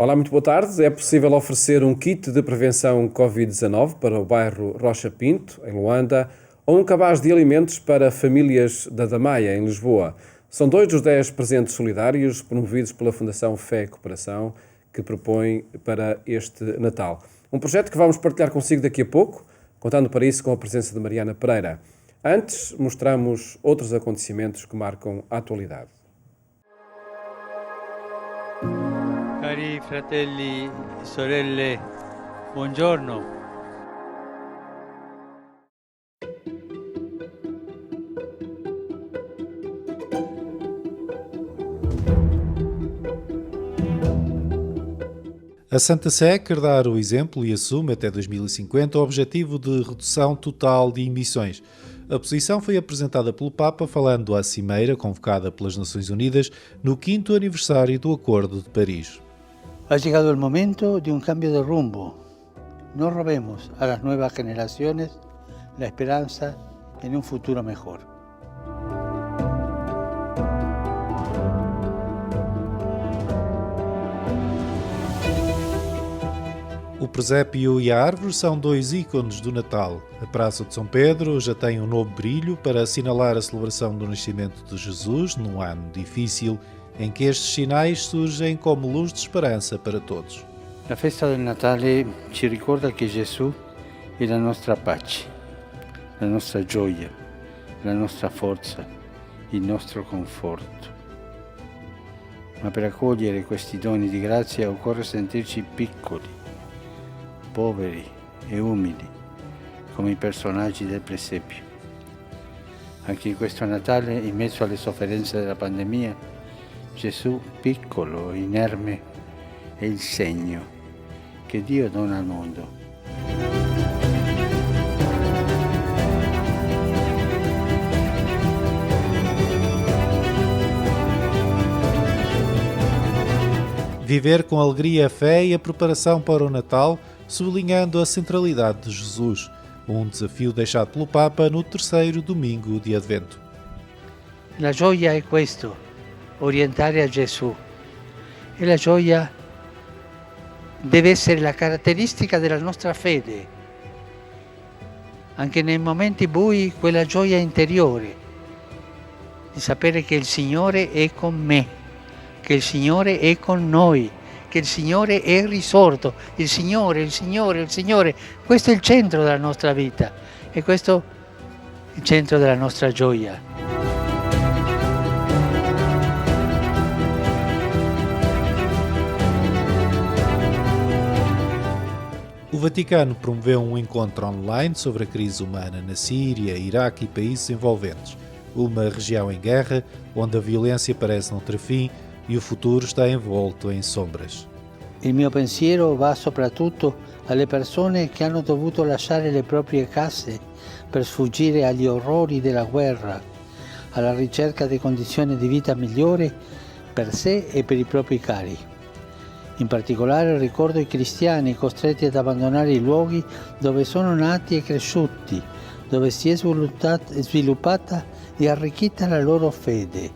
Olá, muito boa tarde. É possível oferecer um kit de prevenção Covid-19 para o bairro Rocha Pinto, em Luanda, ou um cabaz de alimentos para famílias da Damaia, em Lisboa. São dois dos 10 presentes solidários promovidos pela Fundação Fé e Cooperação que propõe para este Natal. Um projeto que vamos partilhar consigo daqui a pouco, contando para isso com a presença de Mariana Pereira. Antes, mostramos outros acontecimentos que marcam a atualidade. Cari fratelli e sorelle, buongiorno. A Santa Sé quer dar o exemplo e assume até 2050 o objetivo de redução total de emissões. A posição foi apresentada pelo Papa falando à cimeira convocada pelas Nações Unidas no 5º aniversário do Acordo de Paris. Ha llegado el momento de un cambio de rumbo. No robemos a las nuevas generaciones la esperanza en un futuro mejor. O presépio e a árvore são dois ícones do Natal. A Praça de São Pedro já tem um novo brilho para assinalar a celebração do nascimento de Jesus num ano difícil, em que estes sinais surgem como luz de esperança para todos. La festa del Natale ci ricorda che Gesù è la nostra pace, la nostra gioia, la nostra forza, il nostro conforto. Ma per accogliere questi doni di grazia occorre sentirci piccoli, poveri e umili, come i personaggi del presepio. Anche in questo Natale, in mezzo alle sofferenze della pandemia, Gesù piccolo e inerme è il segno che Dio dona al mondo. Viver com alegria a fé e a preparação para o Natal, sublinhando a centralidade de Jesus, um desafio deixado pelo Papa no 3º domingo de Advento. La gioia è questo, orientare a Gesù. E la gioia deve essere la caratteristica della nostra fede. Anche nei momenti bui, quella gioia interiore di sapere che il Signore è con me, che il Signore è con noi, che il Signore è risorto. Il Signore, il Signore, il Signore. Questo è il centro della nostra vita e questo è il centro della nostra gioia. O Vaticano promoveu um encontro online sobre a crise humana na Síria, Iraque e países envolventes. Uma região em guerra, onde a violência parece não ter fim e o futuro está envolto em sombras. Il mio pensiero va soprattutto alle persone che hanno dovuto lasciare le proprie case per sfuggire agli orrori della guerra, alla ricerca di condizioni di vita migliori per sé e per i propri cari. In particolare ricordo i cristiani costretti ad abbandonare i luoghi dove sono nati e cresciuti, dove si è sviluppata e arricchita la loro fede.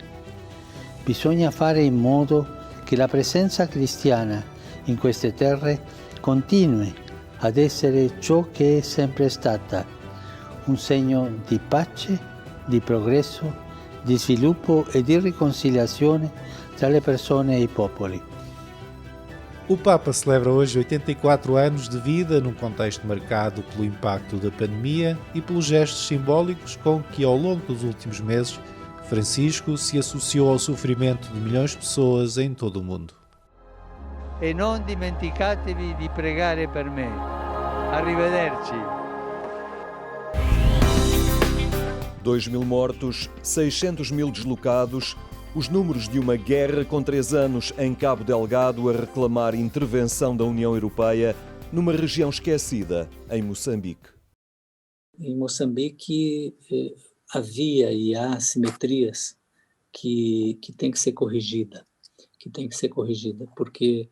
Bisogna fare in modo che la presenza cristiana in queste terre continui ad essere ciò che è sempre stata, un segno di pace, di progresso, di sviluppo e di riconciliazione tra le persone e i popoli. O Papa celebra hoje 84 anos de vida num contexto marcado pelo impacto da pandemia e pelos gestos simbólicos com que, ao longo dos últimos meses, Francisco se associou ao sofrimento de milhões de pessoas em todo o mundo. E non dimenticatevi di pregare per me. Arrivederci. 2.000 mortos, 600.000 deslocados, os números de uma guerra com 3 anos em Cabo Delgado a reclamar intervenção da União Europeia numa região esquecida, em Moçambique. Em Moçambique havia e há assimetrias que tem que ser corrigida, porque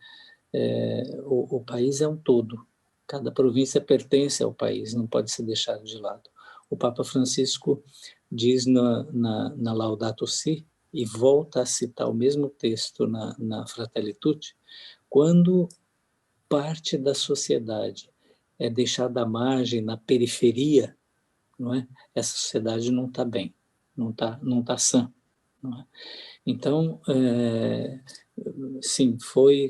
o país é um todo. Cada província pertence ao país, não pode ser deixado de lado. O Papa Francisco diz na Laudato Si, e volta a citar o mesmo texto na Fratelli Tutti, Quando parte da sociedade é deixada à margem, na periferia, não é? Essa sociedade não está bem, não tá sã. Não é? Então, sim,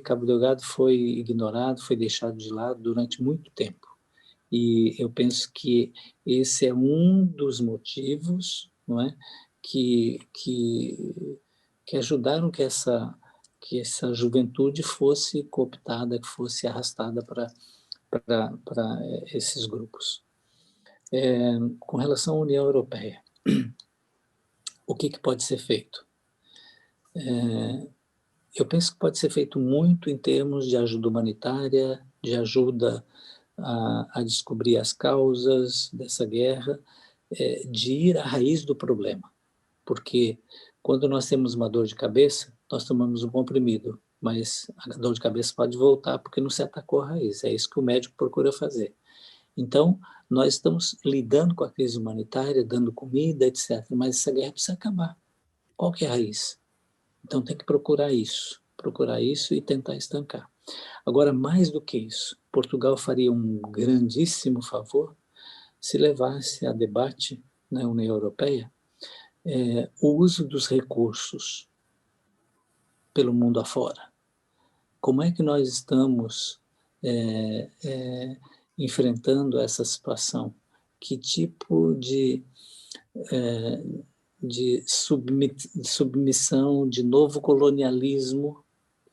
Cabo Delgado foi ignorado, foi deixado de lado durante muito tempo. E eu penso que esse é um dos motivos, não é, que ajudaram que essa juventude fosse cooptada, que fosse arrastada para esses grupos. Com relação à União Europeia, o que pode ser feito? Eu penso que pode ser feito muito em termos de ajuda humanitária, de ajuda a descobrir as causas dessa guerra, de ir à raiz do problema. Porque quando nós temos uma dor de cabeça, nós tomamos um comprimido, mas a dor de cabeça pode voltar porque não se atacou a raiz. É isso que o médico procura fazer. Então, nós estamos lidando com a crise humanitária, dando comida, etc. Mas essa guerra precisa acabar. Qual que é a raiz? Então, tem que procurar isso e tentar estancar. Agora, mais do que isso, Portugal faria um grandíssimo favor se levasse a debate na União Europeia o uso dos recursos pelo mundo afora. Como é que nós estamos enfrentando essa situação? Que tipo de submissão, de novo colonialismo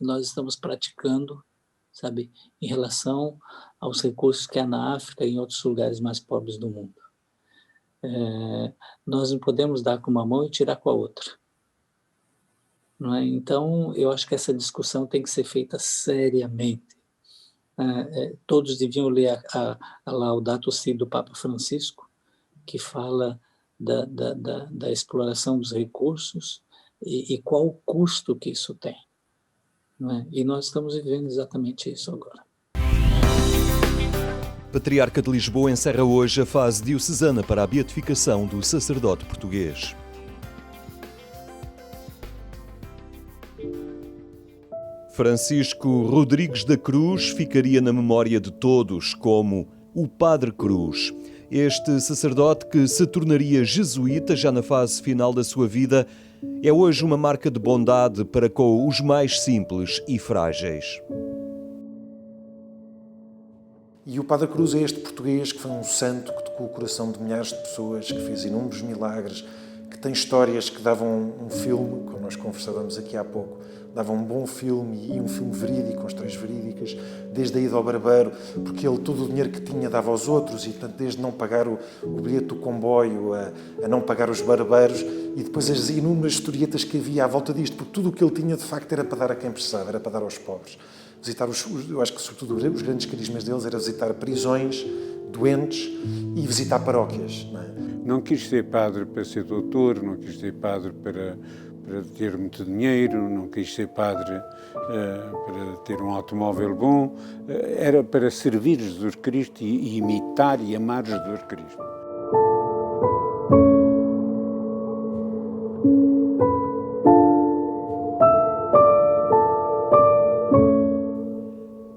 nós estamos praticando, sabe, em relação aos recursos que há na África e em outros lugares mais pobres do mundo. Nós não podemos dar com uma mão e tirar com a outra. Não é? Então, eu acho que essa discussão tem que ser feita seriamente. Todos deviam ler a Laudato Si do Papa Francisco, que fala da exploração dos recursos e qual o custo que isso tem. Não é? E nós estamos vivendo exatamente isso agora. Patriarca de Lisboa encerra hoje a fase diocesana para a beatificação do sacerdote português. Francisco Rodrigues da Cruz ficaria na memória de todos como o Padre Cruz. Este sacerdote, que se tornaria jesuíta já na fase final da sua vida, é hoje uma marca de bondade para com os mais simples e frágeis. E o Padre Cruz é este português que foi um santo, que tocou o coração de milhares de pessoas, que fez inúmeros milagres, que tem histórias que davam um filme, como nós conversávamos aqui há pouco, davam um bom filme e um filme verídico, com histórias verídicas, desde a ida ao barbeiro, porque ele todo o dinheiro que tinha dava aos outros, e portanto, desde não pagar o bilhete do comboio, a não pagar os barbeiros, e depois as inúmeras historietas que havia à volta disto, porque tudo o que ele tinha de facto era para dar a quem precisava, era para dar aos pobres. Visitar eu acho que sobretudo os grandes carismas deles era visitar prisões, doentes e visitar paróquias. Não quis ser padre para ser doutor, não quis ser padre para ter muito dinheiro, não quis ser padre para ter um automóvel bom, era para servir Jesus Cristo e imitar e amar Jesus Cristo.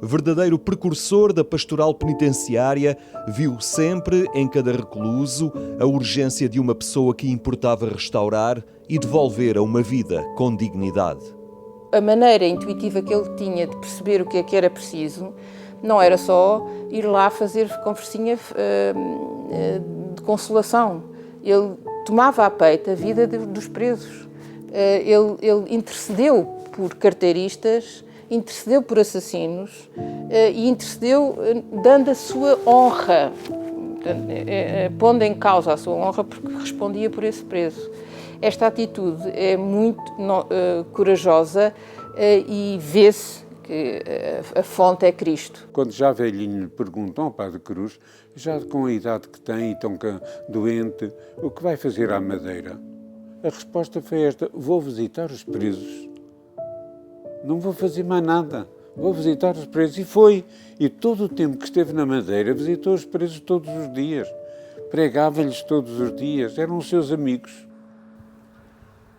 Verdadeiro precursor da pastoral penitenciária, viu sempre, em cada recluso, a urgência de uma pessoa que importava restaurar e devolver a uma vida com dignidade. A maneira intuitiva que ele tinha de perceber o que é que era preciso não era só ir lá fazer conversinha de consolação. Ele tomava a peito a vida dos presos. Ele intercedeu por carteiristas, intercedeu por assassinos e intercedeu dando a sua honra, pondo em causa a sua honra porque respondia por esse preso. Esta atitude é muito corajosa e vê-se que a fonte é Cristo. Quando já velhinho lhe perguntam ao Padre Cruz, já com a idade que tem e tão doente, o que vai fazer à Madeira? A resposta foi esta: vou visitar os presos. Não vou fazer mais nada, vou visitar os presos. E foi. E todo o tempo que esteve na Madeira visitou os presos todos os dias. Pregava-lhes todos os dias, eram os seus amigos.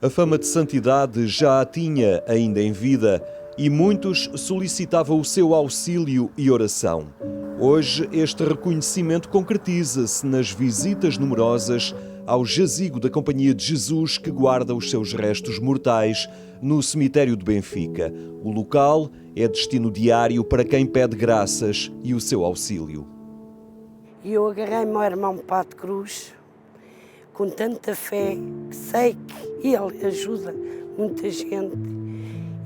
A fama de santidade já a tinha ainda em vida e muitos solicitavam o seu auxílio e oração. Hoje, este reconhecimento concretiza-se nas visitas numerosas ao jazigo da Companhia de Jesus, que guarda os seus restos mortais no cemitério de Benfica. O local é destino diário para quem pede graças e o seu auxílio. E eu agarrei meu irmão Padre Cruz com tanta fé, que sei que ele ajuda muita gente.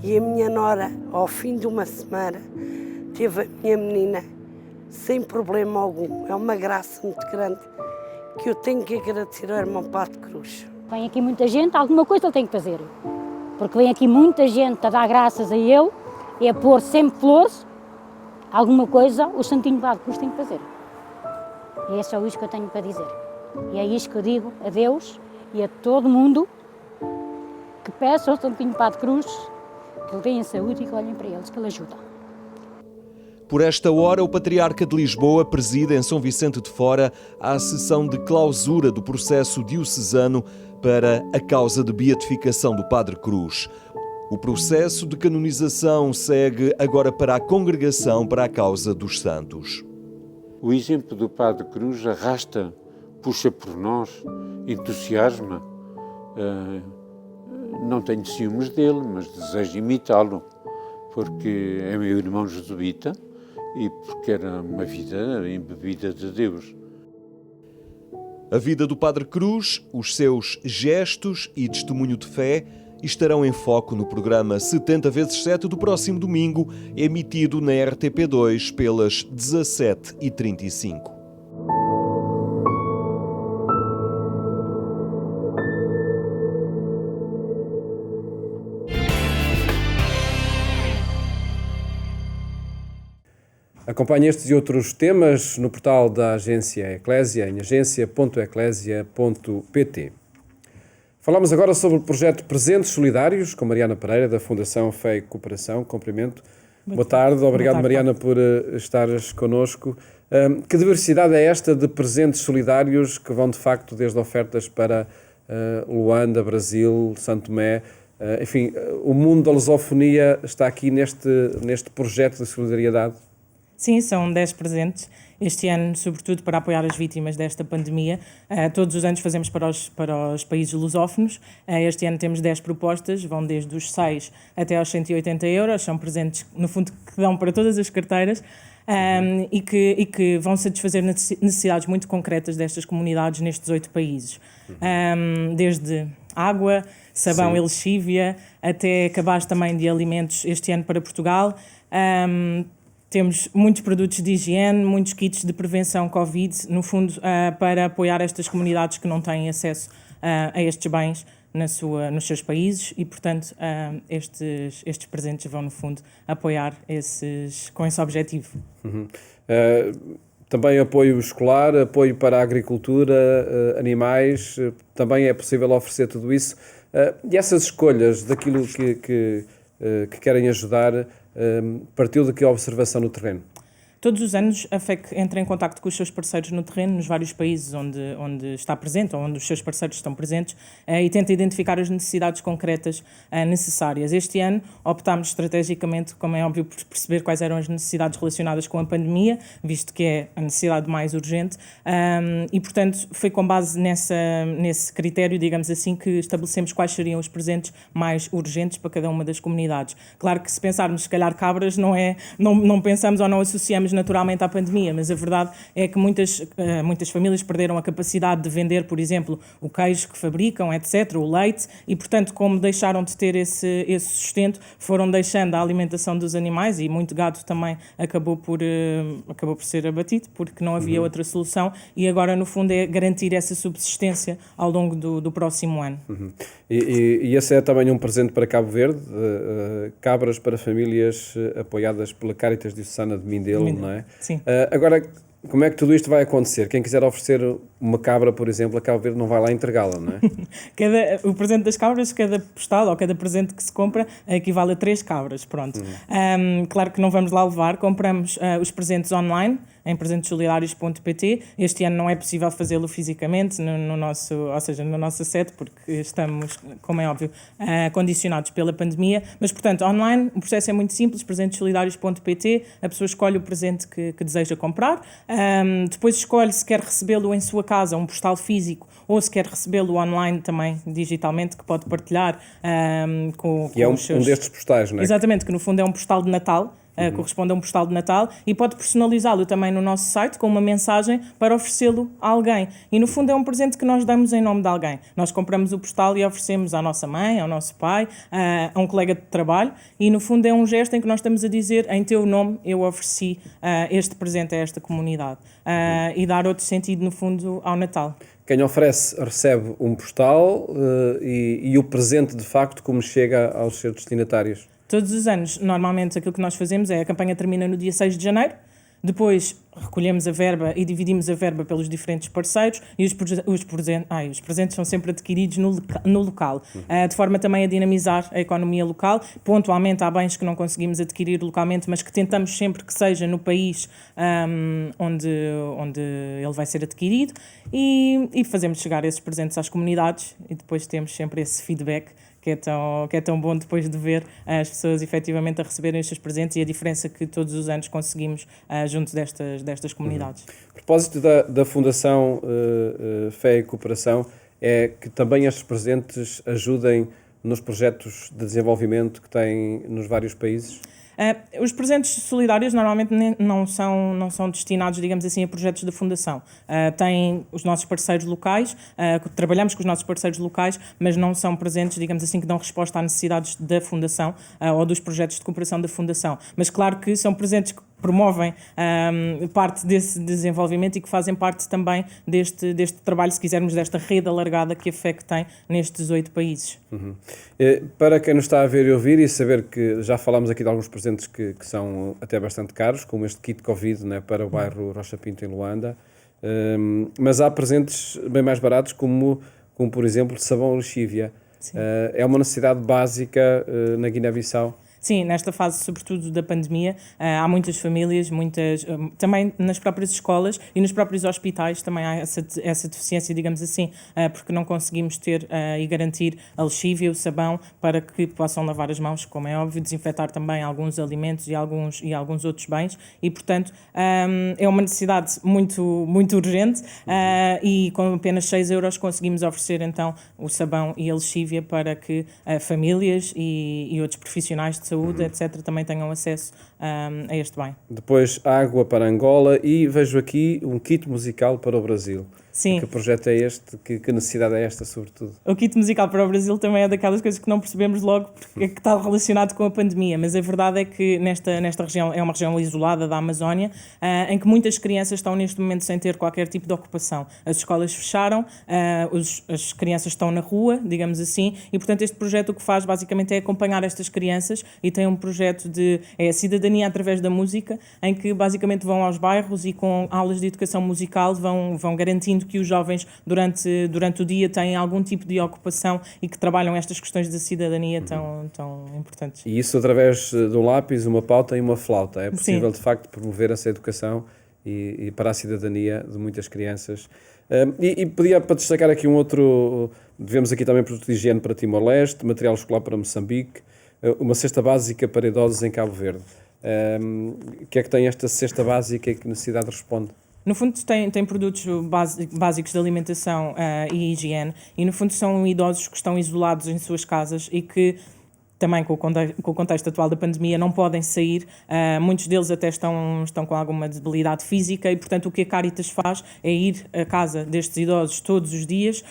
E a minha nora, ao fim de uma semana, teve a minha menina sem problema algum. É uma graça muito grande que eu tenho que agradecer ao irmão Padre Cruz. Vem aqui muita gente, alguma coisa ele tem que fazer. Porque vem aqui muita gente a dar graças a ele e a pôr sempre flores, alguma coisa o Santinho Padre Cruz tem que fazer. E é só isso que eu tenho para dizer. E é isso que eu digo a Deus e a todo mundo que peça ao Santinho Padre Cruz que ele tenha saúde e que olhem para eles, que ele ajuda. Por esta hora, o Patriarca de Lisboa preside em São Vicente de Fora a sessão de clausura do processo diocesano para a causa de beatificação do Padre Cruz. O processo de canonização segue agora para a Congregação para a Causa dos Santos. O exemplo do Padre Cruz arrasta, puxa por nós, entusiasma. Não tenho ciúmes dele, mas desejo imitá-lo, porque é meu irmão jesuíta e porque era uma vida embebida de Deus. A vida do Padre Cruz, os seus gestos e testemunho de fé estarão em foco no programa 70x7 do próximo domingo, emitido na RTP2 pelas 17h35. Acompanhe estes e outros temas no portal da Agência Eclésia, em agência.eclésia.pt. Falamos agora sobre o projeto Presentes Solidários, com Mariana Pereira, da Fundação Fé e Cooperação. Cumprimento. Boa tarde. Obrigado, Mariana, por estares connosco. Que diversidade é esta de presentes solidários que vão, de facto, desde ofertas para Luanda, Brasil, Santo Tomé. Enfim, o mundo da lusofonia está aqui neste projeto de solidariedade? Sim, são 10 presentes. Este ano, sobretudo, para apoiar as vítimas desta pandemia. Todos os anos fazemos para os países lusófonos. Este ano temos 10 propostas, vão desde os 6 até aos 180 euros. São presentes, no fundo, que dão para todas as carteiras e que vão satisfazer necessidades muito concretas destas comunidades nestes 8 países. Desde água, sabão e lexívia, até cabaz também de alimentos este ano para Portugal. Temos muitos produtos de higiene, muitos kits de prevenção Covid, no fundo, para apoiar estas comunidades que não têm acesso a estes bens nos seus países e, portanto, estes presentes vão, no fundo, apoiar com esse objetivo. Também apoio escolar, apoio para a agricultura, animais, também é possível oferecer tudo isso. E essas escolhas daquilo que querem ajudar, partiu de que observação no terreno? Todos os anos a FEC entra em contacto com os seus parceiros no terreno, nos vários países onde está presente, ou onde os seus parceiros estão presentes, e tenta identificar as necessidades concretas necessárias. Este ano optámos estrategicamente, como é óbvio, por perceber quais eram as necessidades relacionadas com a pandemia, visto que é a necessidade mais urgente, e, portanto, foi com base nesse critério, digamos assim, que estabelecemos quais seriam os presentes mais urgentes para cada uma das comunidades. Claro que se pensarmos, se calhar, cabras, não pensamos ou não associamos naturalmente à pandemia, mas a verdade é que muitas famílias perderam a capacidade de vender, por exemplo, o queijo que fabricam, etc., o leite, e, portanto, como deixaram de ter esse sustento, foram deixando a alimentação dos animais, e muito gado também acabou por ser abatido, porque não havia outra solução, e agora, no fundo, é garantir essa subsistência ao longo do próximo ano. E esse é também um presente para Cabo Verde, cabras para famílias apoiadas pela Caritas Diocesana de Mindelo, não é? Sim. Agora, como é que tudo isto vai acontecer? Quem quiser oferecer uma cabra, por exemplo, a Cabo Verde não vai lá entregá-la, não é? O presente das cabras, cada postal ou cada presente que se compra equivale a 3 cabras, pronto. Claro que não vamos lá levar, compramos os presentes online, em presentessolidarios.pt. Este ano não é possível fazê-lo fisicamente no nossa sede, porque estamos, como é óbvio, condicionados pela pandemia. Mas, portanto, online, o processo é muito simples, presentessolidarios.pt, a pessoa escolhe o presente que deseja comprar, depois escolhe se quer recebê-lo em sua casa, um postal físico, ou se quer recebê-lo online também, digitalmente, que pode partilhar com E é um os seus... destes postais, não é? Exatamente, que no fundo é um postal de Natal, corresponde a um postal de Natal, e pode personalizá-lo também no nosso site com uma mensagem para oferecê-lo a alguém. E no fundo é um presente que nós damos em nome de alguém. Nós compramos o postal e oferecemos à nossa mãe, ao nosso pai, a um colega de trabalho, e no fundo é um gesto em que nós estamos a dizer, em teu nome eu ofereci este presente a esta comunidade, e dar outro sentido no fundo ao Natal. Quem oferece recebe um postal e o presente de facto como chega aos seus destinatários? Todos os anos, normalmente, aquilo que nós fazemos é a campanha termina no dia 6 de janeiro, depois recolhemos a verba e dividimos a verba pelos diferentes parceiros e os presentes são sempre adquiridos no local, de forma também a dinamizar a economia local. Pontualmente há bens que não conseguimos adquirir localmente, mas que tentamos sempre que seja no país onde ele vai ser adquirido, e fazemos chegar esses presentes às comunidades, e depois temos sempre esse feedback que é tão bom depois de ver as pessoas efetivamente a receberem os seus presentes e a diferença que todos os anos conseguimos junto destas comunidades. A propósito da Fundação Fé e Cooperação, é que também estes presentes ajudem nos projetos de desenvolvimento que têm nos vários países? Os presentes solidários normalmente não são destinados, digamos assim, a projetos da Fundação. Têm os nossos parceiros locais, trabalhamos com os nossos parceiros locais, mas não são presentes, digamos assim, que dão resposta às necessidades da Fundação ou dos projetos de cooperação da Fundação. Mas claro que são presentes que promovem parte desse desenvolvimento e que fazem parte também deste trabalho, se quisermos, desta rede alargada que a FEC tem nestes 8 países. Para quem nos está a ver e ouvir e saber que já falámos aqui de alguns presentes que são até bastante caros, como este kit Covid, né, para o bairro Rocha Pinto em Luanda, mas há presentes bem mais baratos como por exemplo sabão lexívia. É uma necessidade básica na Guiné-Bissau. Sim, nesta fase, sobretudo da pandemia, há muitas famílias, também nas próprias escolas e nos próprios hospitais também há essa deficiência, digamos assim, porque não conseguimos ter e garantir a lexívia, o sabão, para que possam lavar as mãos, como é óbvio, desinfetar também alguns alimentos e alguns outros bens, e portanto é uma necessidade muito, muito urgente, e com apenas 6 euros conseguimos oferecer então o sabão e a lexívia para que famílias e outros profissionais de saúde, etc., também tenham acesso a este bem. Depois água para Angola e vejo aqui um kit musical para o Brasil. Sim. Que projeto é este? Que necessidade é esta, sobretudo? O kit musical para o Brasil também é daquelas coisas que não percebemos logo porque é que está relacionado com a pandemia, mas a verdade é que nesta região, é uma região isolada da Amazónia, em que muitas crianças estão neste momento sem ter qualquer tipo de ocupação. As escolas fecharam, as crianças estão na rua, digamos assim, e portanto este projeto o que faz basicamente é acompanhar estas crianças, e tem um projeto é a cidadania através da música, em que basicamente vão aos bairros e com aulas de educação musical vão garantindo que os jovens durante o dia têm algum tipo de ocupação e que trabalham estas questões da cidadania tão importantes. E isso através de um lápis, uma pauta e uma flauta. É possível, Sim, de facto, promover essa educação e para a cidadania de muitas crianças. E pedia para destacar aqui um outro, devemos aqui também produto de higiene para Timor-Leste, material escolar para Moçambique, uma cesta básica para idosos em Cabo Verde. O que é que tem esta cesta básica e que necessidade responde? No fundo tem produtos básicos de alimentação e higiene, e no fundo são idosos que estão isolados em suas casas e que também com o contexto atual da pandemia não podem sair, muitos deles até estão com alguma debilidade física, e portanto o que a Caritas faz é ir à casa destes idosos todos os dias,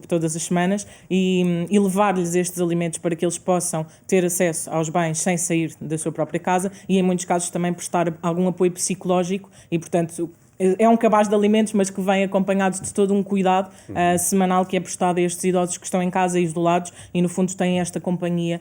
todas as semanas, e levar-lhes estes alimentos para que eles possam ter acesso aos bens sem sair da sua própria casa, e em muitos casos também prestar algum apoio psicológico, e portanto é um cabaz de alimentos, mas que vem acompanhado de todo um cuidado semanal que é prestado a estes idosos que estão em casa isolados, e no fundo têm esta companhia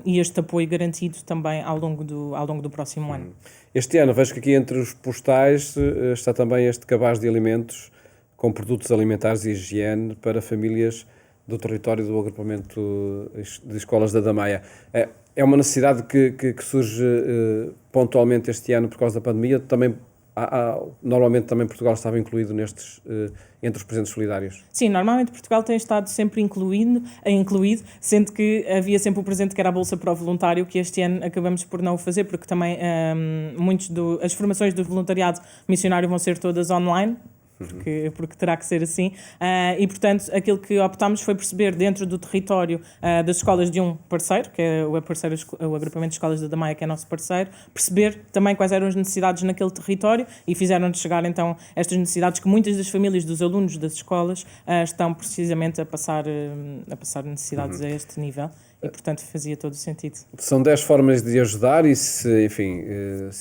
e este apoio garantido também ao longo do próximo ano. Este ano vejo que aqui entre os postais está também este cabaz de alimentos com produtos alimentares e higiene para famílias do território do agrupamento de escolas da Damaia. É uma necessidade que surge pontualmente este ano por causa da pandemia. Também Normalmente também Portugal estava incluído nestes, entre os presentes solidários? Sim, normalmente Portugal tem estado sempre incluído, sendo que havia sempre o presente que era a Bolsa para o Voluntário, que este ano acabamos por não o fazer, porque também as formações do voluntariado missionário vão ser todas online, porque terá que ser assim, e portanto aquilo que optámos foi perceber dentro do território das escolas de um parceiro, que é o agrupamento de escolas da Damaia, que é nosso parceiro, perceber também quais eram as necessidades naquele território e fizeram-nos chegar então estas necessidades que muitas das famílias dos alunos das escolas estão precisamente a passar necessidades a este nível. E, portanto, fazia todo o sentido. São 10 formas de ajudar e, se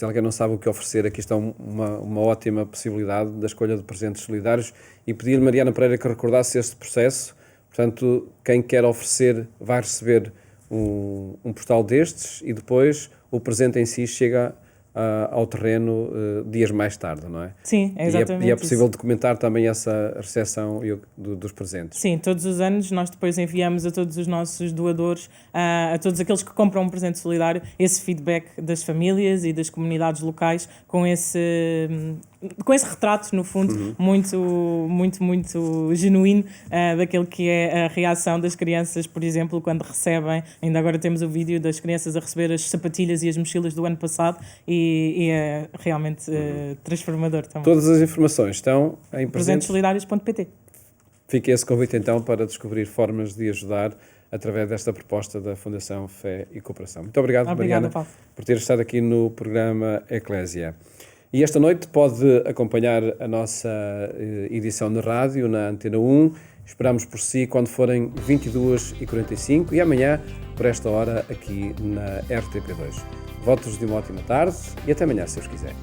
alguém não sabe o que oferecer, aqui está uma ótima possibilidade da escolha de presentes solidários, e pedir-lhe, Mariana Pereira, que recordasse este processo. Portanto, quem quer oferecer vai receber um postal destes e depois o presente em si chega ao terreno dias mais tarde, não é? Sim, é exatamente. E é possível documentar também essa recepção dos presentes. Sim, todos os anos nós depois enviamos a todos os nossos doadores, a todos aqueles que compram um presente solidário, esse feedback das famílias e das comunidades locais com esse retrato, no fundo, muito genuíno daquele que é a reação das crianças, por exemplo, quando recebem. Ainda agora temos o vídeo das crianças a receber as sapatilhas e as mochilas do ano passado e é realmente transformador também. Todas as informações estão em presentessolidarios.pt. Fica esse convite então para descobrir formas de ajudar através desta proposta da Fundação Fé e Cooperação. Muito obrigado, Mariana, Paulo, por ter estado aqui no programa Eclésia. E esta noite pode acompanhar a nossa edição de rádio na Antena 1. Esperamos por si quando forem 22h45 e amanhã, por esta hora, aqui na RTP2. Votos de uma ótima tarde e até amanhã, se Deus quiser.